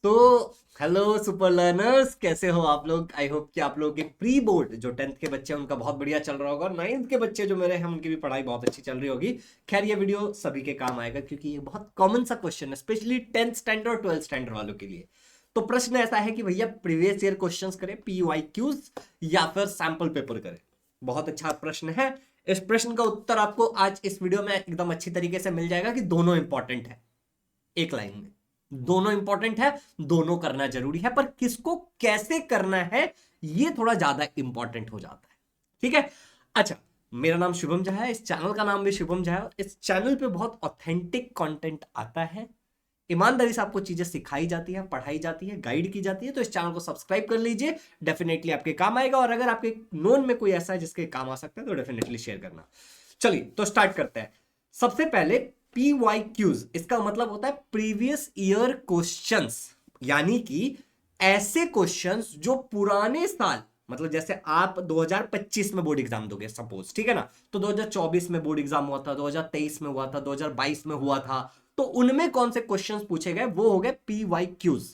तो hello super learners, कैसे हो आप लोग। आई होप कि आप लोगों के प्री बोर्ड जो 10th के बच्चे हैं उनका बहुत बढ़िया चल रहा होगा, और 9th के बच्चे जो मेरे हैं उनकी भी पढ़ाई बहुत अच्छी चल रही होगी। खैर ये वीडियो सभी के काम आएगा क्योंकि ये बहुत कॉमन सा क्वेश्चन है, स्पेशली 10th स्टैंडर्ड और 12th स्टैंडर्ड वालों के लिए। तो प्रश्न ऐसा है कि भैया प्रीवियस ईयर क्वेश्चंस करें, PYQs, या फिर सैंपल पेपर करें। बहुत अच्छा प्रश्न है। इस प्रश्न का उत्तर आपको आज इस वीडियो में एकदम अच्छी तरीके से मिल जाएगा कि दोनों इंपॉर्टेंट है। एक लाइन में दोनों इंपॉर्टेंट है, दोनों करना जरूरी है, पर किसको कैसे करना है ये थोड़ा ज्यादा इंपॉर्टेंट हो जाता है। ठीक है। अच्छा, मेरा नाम शुभम झा है, इस चैनल का नाम भी शुभम झा है। इस चैनल पे बहुत ऑथेंटिक कंटेंट आता है, ईमानदारी से आपको चीजें सिखाई जाती है, पढ़ाई जाती है, गाइड की जाती है। तो इस चैनल को सब्सक्राइब कर लीजिए, डेफिनेटली आपके काम आएगा। और अगर आपके नोन में कोई ऐसा है जिसके काम आ सकता है तो डेफिनेटली शेयर करना। चलिए तो स्टार्ट करते हैं। सबसे पहले PYQs, इसका मतलब होता है प्रीवियस ईयर क्वेश्चंस, यानी कि ऐसे क्वेश्चंस जो पुराने साल, मतलब जैसे आप 2025 में बोर्ड एग्जाम दोगे सपोज, ठीक है ना, तो 2024 में बोर्ड एग्जाम हुआ था, 2023 में हुआ था, 2022 में हुआ था, तो उनमें कौन से क्वेश्चंस पूछे गए वो हो गए PYQs।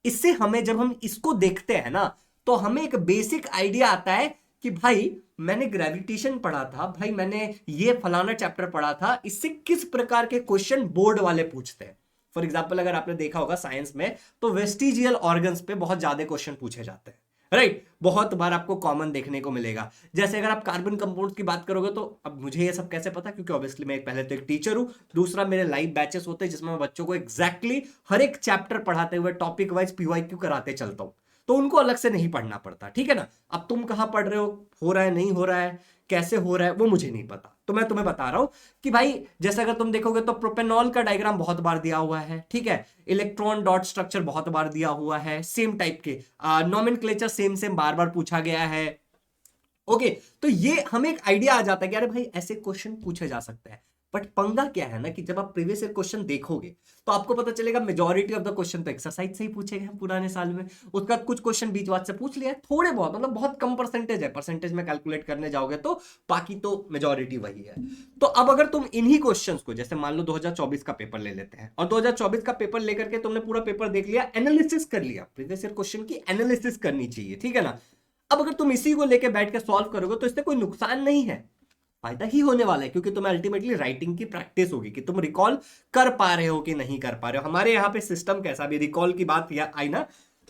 इससे हमें, जब हम इसको देखते हैं ना, तो हमें एक बेसिक आइडिया आता है कि भाई मैंने ग्रेविटेशन पढ़ा था, भाई मैंने ये फलाना चैप्टर पढ़ा था, इससे किस प्रकार के क्वेश्चन बोर्ड वाले पूछते हैं। फॉर एग्जाम्पल अगर आपने देखा होगा साइंस में, तो वेस्टिजियल ऑर्गन्स पे बहुत ज्यादा क्वेश्चन पूछे जाते हैं, राइट। बहुत बार आपको कॉमन देखने को मिलेगा। जैसे अगर आप कार्बन कंपाउंड्स की बात करोगे, तो अब मुझे ये सब कैसे पता, क्योंकि ऑब्वियसली मैं पहले तो एक टीचर हूं, दूसरा मेरे लाइव बैचेस होते हैं जिसमें मैं बच्चों को एग्जैक्टली हर एक चैप्टर पढ़ाते हुए टॉपिक वाइज PYQ कराते चलता हूं, तो उनको अलग से नहीं पढ़ना पड़ता। ठीक है ना। अब तुम कहां पढ़ रहे हो रहा है नहीं हो रहा है, कैसे हो रहा है वो मुझे नहीं पता, तो मैं तुम्हें बता रहा हूं कि भाई जैसे अगर तुम देखोगे तो प्रोपेनॉल का डायग्राम बहुत बार दिया हुआ है, ठीक है। इलेक्ट्रॉन डॉट स्ट्रक्चर बहुत बार दिया हुआ है, सेम टाइप के नॉमेनक्लेचर सेम सेम बार बार पूछा गया है। ओके, तो ये हमें एक आइडिया आ जाता है कि अरे भाई ऐसे क्वेश्चन पूछे जा सकते हैं। बट पंगा क्या है ना कि जब आप प्रीवियस ईयर क्वेश्चन देखोगे तो आपको पता चलेगा मेजॉरिटी ऑफ द क्वेश्चन तो एक्सरसाइज से ही पूछे गए हैं पुराने साल में। उसका कुछ क्वेश्चन बीच बात से पूछ लिया है, थोड़े बहुत, मतलब बहुत कम परसेंटेज है, परसेंटेज में कैलकुलेट करने जाओगे तो बाकी तो मेजॉरिटी वही है। तो अब अगर तुम इन्हीं क्वेश्चंस को, जैसे मान लो 2024 का पेपर ले लेते हैं, और 2024 का पेपर लेकर के तुमने पूरा पेपर देख लिया, एनालिसिस कर लिया, प्रीवियस ईयर क्वेश्चन की एनालिसिस करनी चाहिए, ठीक है ना। अब अगर तुम इसी को लेके बैठ के सॉल्व करोगे तो इससे कोई नुकसान नहीं है, फायदा ही होने वाला है, क्योंकि तुम्हें अल्टीमेटली राइटिंग की प्रैक्टिस होगी कि तुम रिकॉल कर पा रहे हो कि नहीं कर पा रहे हो। हमारे यहाँ पे सिस्टम कैसा, भी रिकॉल की बात आई ना,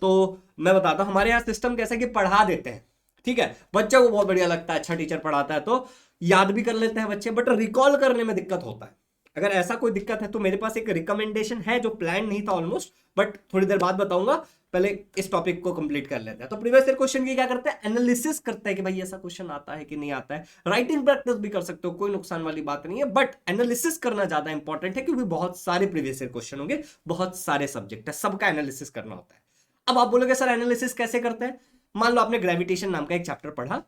तो मैं बताता हूँ हमारे यहाँ सिस्टम कैसा कि पढ़ा देते हैं, ठीक है, बच्चे को बहुत बढ़िया लगता है, अच्छा टीचर पढ़ाता है तो याद भी कर लेते हैं बच्चे, बट रिकॉल करने में दिक्कत होता है। अगर ऐसा कोई दिक्कत है तो मेरे पास एक रिकमेंडेशन है जो प्लान नहीं था ऑलमोस्ट, बट थोड़ी देर बाद बताऊंगा। पहले इस टॉपिक को कंप्लीट कर लेते हैं। तो प्रीवियस ईयर क्वेश्चन की क्या करते हैं, एनालिसिस करते हैं कि भाई ऐसा क्वेश्चन आता है कि नहीं आता है। राइटिंग प्रैक्टिस भी कर सकते हो, कोई नुकसान वाली बात नहीं है, बट एनालिसिस करना ज्यादा इंपॉर्टेंट है क्योंकि बहुत सारे प्रीवियस ईयर क्वेश्चन होंगे, बहुत सारे सब्जेक्ट है, सबका एनालिसिस करना होता है। अब आप बोलोगे सर एनालिसिस कैसे करते हैं। मान लो आपने ग्रेविटेशन नाम का एक चैप्टर पढ़ा,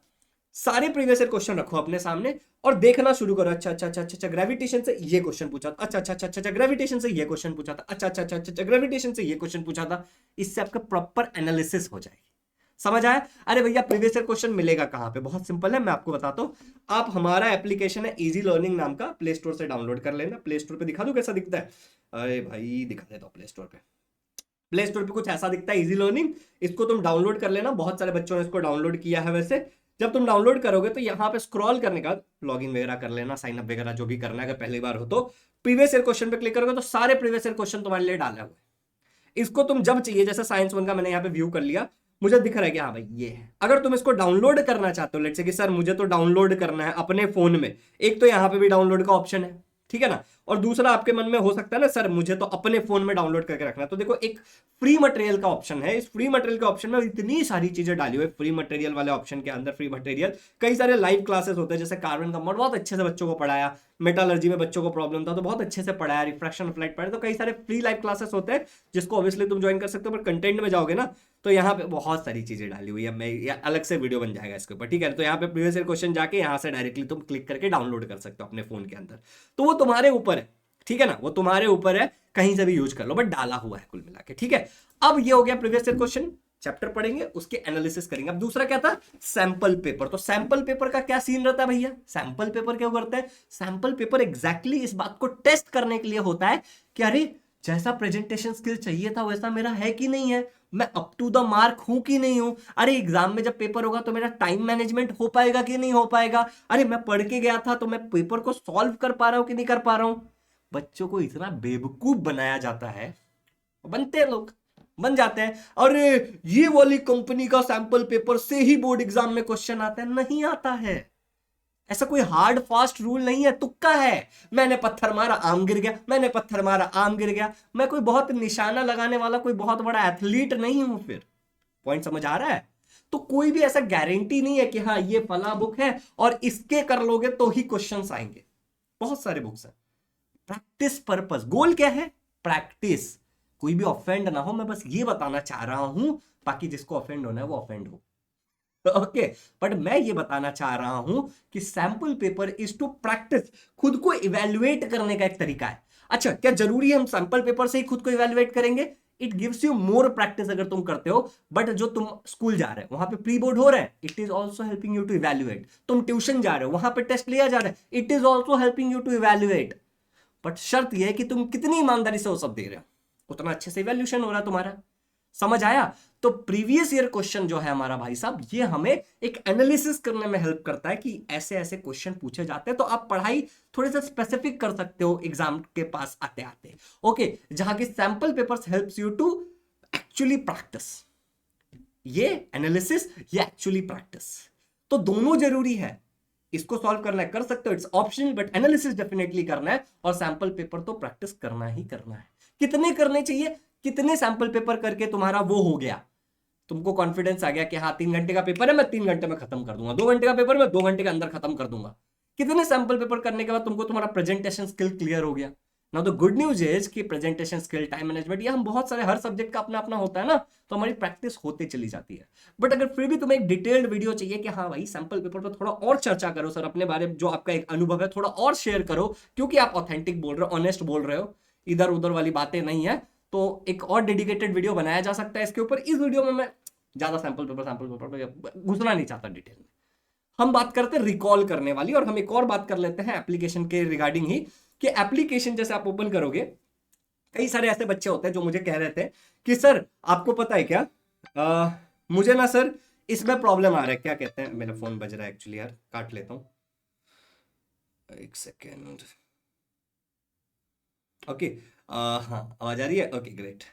सारे प्रीवियस ईयर क्वेश्चन रखो अपने सामने और देखना शुरू करो। अच्छा अच्छा अच्छा अच्छा, ग्रेविटेशन से ये क्वेश्चन पूछा था, अच्छा अच्छा अच्छा अच्छा, ग्रेविटेशन से ये क्वेश्चन पूछा था, अच्छा अच्छा अच्छा अच्छा, ग्रेविटेशन से ये क्वेश्चन पूछा था। इससे आपका प्रॉपर एनालिसिस हो जाएगी। समझ आया। अरे भैया प्रीवियस ईयर क्वेश्चन मिलेगा कहां पे, बहुत सिंपल है, मैं आपको बताता हूं। आप, हमारा एप्लीकेशन है इजी लर्निंग नाम का, प्ले स्टोर से डाउनलोड कर लेना। प्ले स्टोर पे दिखा दूं कैसा दिखता है। अरे भाई दिखा देता हूं। प्ले स्टोर पे कुछ ऐसा दिखता है, इजी लर्निंग। इसको तुम डाउनलोड कर लेना, बहुत सारे बच्चों ने इसको डाउनलोड किया है वैसे। जब तुम डाउनलोड करोगे तो यहाँ पे स्क्रॉल करने का, लॉगिन वगैरह कर लेना, साइन अप वगैरह जो भी करना है, अगर पहली बार हो तो प्रीवियस ईयर क्वेश्चन पे क्लिक करोगे तो सारे प्रीवियस ईयर क्वेश्चन तुम्हारे लिए डाले हुए हैं। इसको तुम जब चाहिए, जैसे साइंस 1 का मैंने यहाँ पे व्यू कर लिया, मुझे दिख रहा है कि हाँ भाई ये है। अगर तुम इसको डाउनलोड करना चाहते हो, लेट्स से कि सर मुझे तो डाउनलोड करना है अपने फोन में, एक तो यहाँ पे भी डाउनलोड का ऑप्शन है, ठीक है ना। और दूसरा आपके मन में हो सकता है ना सर मुझे तो अपने फोन में डाउनलोड करके रखना है, तो देखो एक फ्री मटेरियल का ऑप्शन है। इस फ्री मटेरियल के ऑप्शन में इतनी सारी चीजें डाली हुई है। फ्री मटेरियल वाले ऑप्शन के अंदर फ्री मटेरियल कई सारे लाइव क्लासेस होते हैं, जैसे कार्बन कंपाउंड बहुत अच्छे से बच्चों को पढ़ाया, मेटालर्जी में बच्चों को प्रॉब्लम था तो बहुत अच्छे से पढ़ाया, रिफ्रैक्शन ऑफ लाइट पढ़ाया, तो कई सारे फ्री लाइव क्लासेस होते हैं जिसको ऑब्वियसली तुम ज्वाइन कर सकते हो। पर कंटेंट में जाओगे ना तो यहाँ पे बहुत सारी चीजें डाली हुई है, मैं अलग से वीडियो बन जाएगा इसके ऊपर, ठीक है। तो यहाँ पे प्रीवियस ईयर क्वेश्चन जाके यहाँ से डायरेक्टली तुम क्लिक करके डाउनलोड कर सकते हो अपने फोन के अंदर। तो वो तुम्हारे ऊपर है, ठीक है ना, वो तुम्हारे ऊपर है, कहीं से भी यूज कर लो, बट डाला हुआ है कुल मिला के, ठीक है। अब ये हो गया प्रीवियस ईयर क्वेश्चन, चैप्टर पढ़ेंगे उसके एनालिसिस करेंगे। अब दूसरा क्या था, सैंपल पेपर। तो सैंपल पेपर का क्या सीन रहता है भैया, सैंपल पेपर क्यों करते हैं। सैंपल पेपर एग्जैक्टली इस बात को टेस्ट करने के लिए होता है कि अरे जैसा प्रेजेंटेशन स्किल चाहिए था वैसा मेरा है कि नहीं है, मैं अप टू द मार्क हूं कि नहीं हूं, अरे एग्जाम में जब पेपर होगा तो मेरा टाइम मैनेजमेंट हो पाएगा कि नहीं हो पाएगा, अरे मैं पढ़ के गया था तो मैं पेपर को सॉल्व कर पा रहा हूं कि नहीं कर पा रहा हूं। बच्चों को इतना बेवकूफ बनाया जाता है, बनते हैं लोग, बन जाते हैं। और ये वाली कंपनी का सैंपल पेपर से ही बोर्ड एग्जाम में क्वेश्चन आता है, नहीं आता है। ऐसा कोई हार्ड फास्ट रूल नहीं है, तुक्का है। मैंने पत्थर मारा आम गिर गया, मैंने पत्थर मारा आम गिर गया। मैं कोई बहुत निशाना लगाने वाला कोई बहुत बड़ा एथलीट नहीं हूं। फिर पॉइंट समझ आ रहा है? तो कोई भी ऐसा गारंटी नहीं है कि हाँ ये फला बुक है और इसके कर लोगे तो ही क्वेश्चंस आएंगे। बहुत सारे बुक्स हैं। प्रैक्टिस पर्पस, गोल क्या है? प्रैक्टिस। कोई भी ऑफेंड ना हो, मैं बस ये बताना चाह रहा हूं, बाकी जिसको ऑफेंड होना है वो ऑफेंड हो। ओके, बट मैं ये बताना चाह रहा हूं कि sample paper is to practice, खुद को इवेल्युएट करने का एक तरीका है। अच्छा, क्या जरूरी है हम सैंपल पेपर से ही खुद को इवेल्युएट करेंगे? It gives you more practice अगर तुम करते हो। बट जो तुम स्कूल जा रहे हो वहां पे प्री बोर्ड हो रहा है, it is also helping you to evaluate. तुम ट्यूशन जा रहे हो वहां पे टेस्ट लिया जा रहा है, it is also helping you to evaluate. But शर्त यह है कि तुम कितनी ईमानदारी से वो सब दे रहे हो, उतना अच्छे से इवेल्यूशन हो रहा है तुम्हारा। समझ आया? तो प्रीवियस ईयर क्वेश्चन जो है हमारा भाई साहब, ये हमें एक एनालिसिस करने में हेल्प करता है कि ऐसे ऐसे क्वेश्चन पूछे जाते हैं, तो आप पढ़ाई थोड़े से स्पेसिफिक कर सकते हो एग्जाम के पास आते आते। ओके, जहां की sample papers helps you to actually practice. ये एनालिसिस, ये एक्चुअली प्रैक्टिस, तो दोनों जरूरी है। इसको सॉल्व करना है कर सकते हो, it's optional, but analysis definitely करना है। और सैंपल पेपर तो प्रैक्टिस करना ही करना है। कितने करने चाहिए? कितने सैंपल पेपर करके तुम्हारा वो हो गया, तुमको कॉन्फिडेंस आ गया कि हाँ 3 घंटे का पेपर है, मैं 3 घंटे में खत्म कर दूंगा, 2 घंटे का पेपर मैं 2 घंटे के अंदर खत्म कर दूंगा। कितने सैंपल पेपर करने के बाद तुमको तुम्हारा प्रेजेंटेशन स्किल क्लियर हो गया। ना द गुड न्यूज इज कि प्रेजेंटेशन स्किल, टाइम मैनेजमेंट, ये हम बहुत सारे, हर सब्जेक्ट का अपना अपना होता है ना, तो हमारी प्रैक्टिस होते चली जाती है। बट अगर फिर भी तुम्हें एक डिटेल्ड वीडियो चाहिए कि हाँ भाई सैंपल पेपर पर थोड़ा और चर्चा करो सर, अपने बारे में जो आपका एक अनुभव है थोड़ा और शेयर करो, क्योंकि आप ऑथेंटिक बोल रहे हो, ऑनेस्ट बोल रहे हो, इधर उधर वाली बातें नहीं है, तो एक और डेडिकेटेड वीडियो बनाया जा सकता है इसके ऊपर। इस वीडियो में मैं ज्यादा सैंपल पेपर घुसना नहीं चाहता डिटेल में। हम बात करते हैं रिकॉल करने वाली, और हम एक और बात कर लेते हैं एप्लीकेशन के रिगार्डिंग ही, कि एप्लीकेशन जैसे आप ओपन करोगे, कई सारे ऐसे बच्चे होते हैं जो मुझे कह रहे थे कि सर आपको पता है क्या, मुझे ना सर इसमें प्रॉब्लम आ रहा है। क्या कहते हैं, मेरा फोन बज रहा है एक्चुअली यार, काट लेता हूं एक सेकेंड। ओके, हाँ आवाज आ रही है, ओके ग्रेट।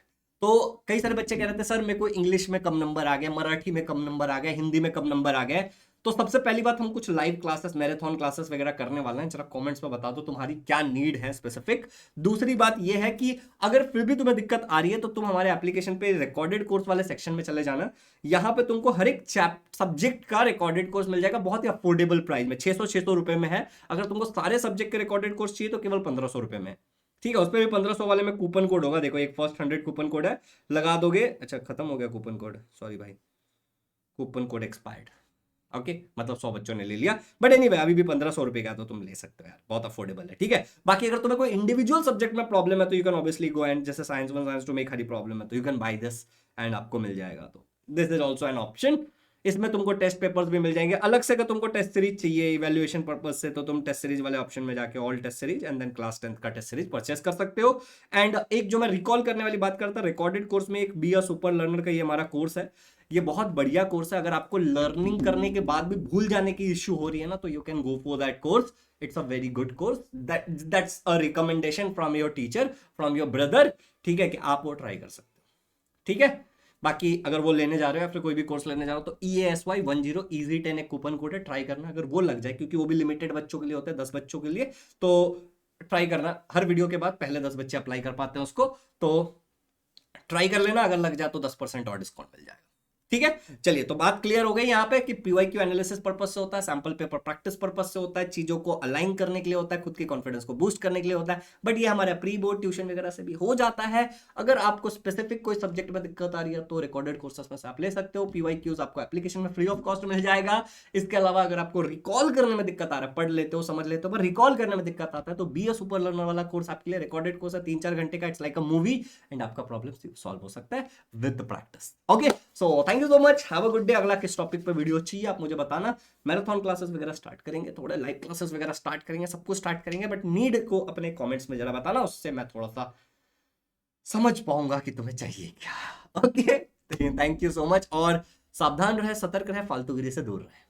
तो कई सारे बच्चे कह रहे थे सर मेरे को इंग्लिश में कम नंबर आ गए, मराठी में कम नंबर आ गए, हिंदी में कम नंबर आ गए। तो सबसे पहली बात, हम कुछ लाइव क्लासेस, मैराथन क्लासेस वगैरह करने वाले हैं, जरा कमेंट्स में बता दो तुम्हारी क्या नीड है स्पेसिफिक। दूसरी बात यह है कि अगर फिर भी तुम्हें दिक्कत आ रही है तो तुम हमारे एप्लीकेशन पे रिकॉर्डेड कोर्स वाले सेक्शन में चले जाना। यहाँ पे तुमको हर एक सब्जेक्ट का रिकॉर्डेड कोर्स मिल जाएगा, बहुत ही अफोर्डेबल प्राइस में, 600 रुपए में है। अगर तुमको सारे सब्जेक्ट के रिकॉर्डेड कोर्स चाहिए तो केवल 1500 रुपए में। ठीक है, उस पर भी 1500 वाले में कूपन कोड होगा, देखो एक फर्स्ट 100 कूपन कोड है, लगा दोगे। अच्छा खत्म हो गया कूपन कोड, सॉरी भाई, कूपन कोड एक्सपायर्ड। ओके, मतलब 100 बच्चों ने ले लिया, बट एनीवे अभी भी 1500 रुपए का तो तुम ले सकते हो यार, बहुत अफोर्डेबल है। ठीक है, बाकी अगर तुम्हें कोई इंडिविजुअल सब्जेक्ट में प्रॉब्लम है तो you can obviously go and, जैसे साइंस 1 साइंस 2 में खाली प्रॉब्लम है तो you can by this and आपको मिल जाएगा। तो this is also an option. इसमें तुमको टेस्ट पेपर्स भी मिल जाएंगे अलग से। अगर तुमको टेस्ट सीरीज चाहिए इवैल्यूएशन पर्पस से तो तुम टेस्ट सीरीज वाले ऑप्शन में जाके all test series and then class 10th का टेस्ट सीरीज परचेस कर सकते हो। एंड एक जो मैं रिकॉल करने वाली बात करता, रिकॉर्डेड कोर्स में एक बी अ सुपर लर्नर का ये हमारा कोर्स है। ये बहुत बढ़िया कोर्स है। अगर आपको लर्निंग करने के बाद भी भूल जाने की इश्यू हो रही है ना, तो you can go for that course. It's a very good course, that's a recommendation from your teacher, from your brother. ठीक है, कि आप वो ट्राई कर सकते हो। ठीक है, बाकी अगर वो लेने जा रहे हो या फिर कोई भी कोर्स लेने जा रहे हो तो EASY10 EASY10 एक कूपन कोड है, ट्राई करना। अगर वो लग जाए, क्योंकि वो भी लिमिटेड बच्चों के लिए होता है, 10 बच्चों के लिए, तो ट्राई करना। हर वीडियो के बाद पहले 10 बच्चे अप्लाई कर पाते हैं उसको, तो ट्राई कर लेना। अगर लग जाए तो 10% और डिस्काउंट मिल जाएगा। ठीक है, चलिए, तो बात क्लियर हो गई यहाँ पे कि PYQ एनालिसिस पर्पस से होता है, सैंपल पेपर प्रैक्टिस पर्पस से होता है, चीजों को अलाइन करने के लिए होता है, खुद के कॉन्फिडेंस को बूस्ट करने के लिए होता है। बट ये हमारे प्री बोर्ड ट्यूशन वगैरह से भी हो जाता है। अगर आपको स्पेसिफिक कोई सब्जेक्ट में दिक्कत आ रही है तो रिकॉर्डेड कोर्सेस में से आप ले सकते हो। PYQs आपको एप्लीकेशन में फ्री ऑफ कॉस्ट मिल जाएगा। इसके अलावा अगर आपको रिकॉल करने में दिक्कत आ रहा है, पढ़ लेते हो समझ लेते हो, पर रिकॉल करने में दिक्कत आता है, तो बी अ सुपर लर्नर वाला कोर्स आपके लिए रिकॉर्डेड कोर्स है, 3-4 घंटे का। It's like a movie and आपका प्रॉब्लम सॉल्व हो सकता है with practice. Okay, so thank you so much, have a good day. अगला किस टॉपिक पे वीडियो चाहिए आप मुझे बताना। मैराथन क्लासेस वगैरह स्टार्ट करेंगे, थोड़े लाइव क्लासेस वगैरह स्टार्ट करेंगे, सब कुछ स्टार्ट करेंगे, बट नीड को अपने कमेंट्स में जरा बताना, उससे मैं थोड़ा सा समझ पाऊंगा कि तुम्हें चाहिए क्या। Okay, thank you so much. और सावधान रहे, सतर्क रहे, फालतूगिरी से दूर रहे।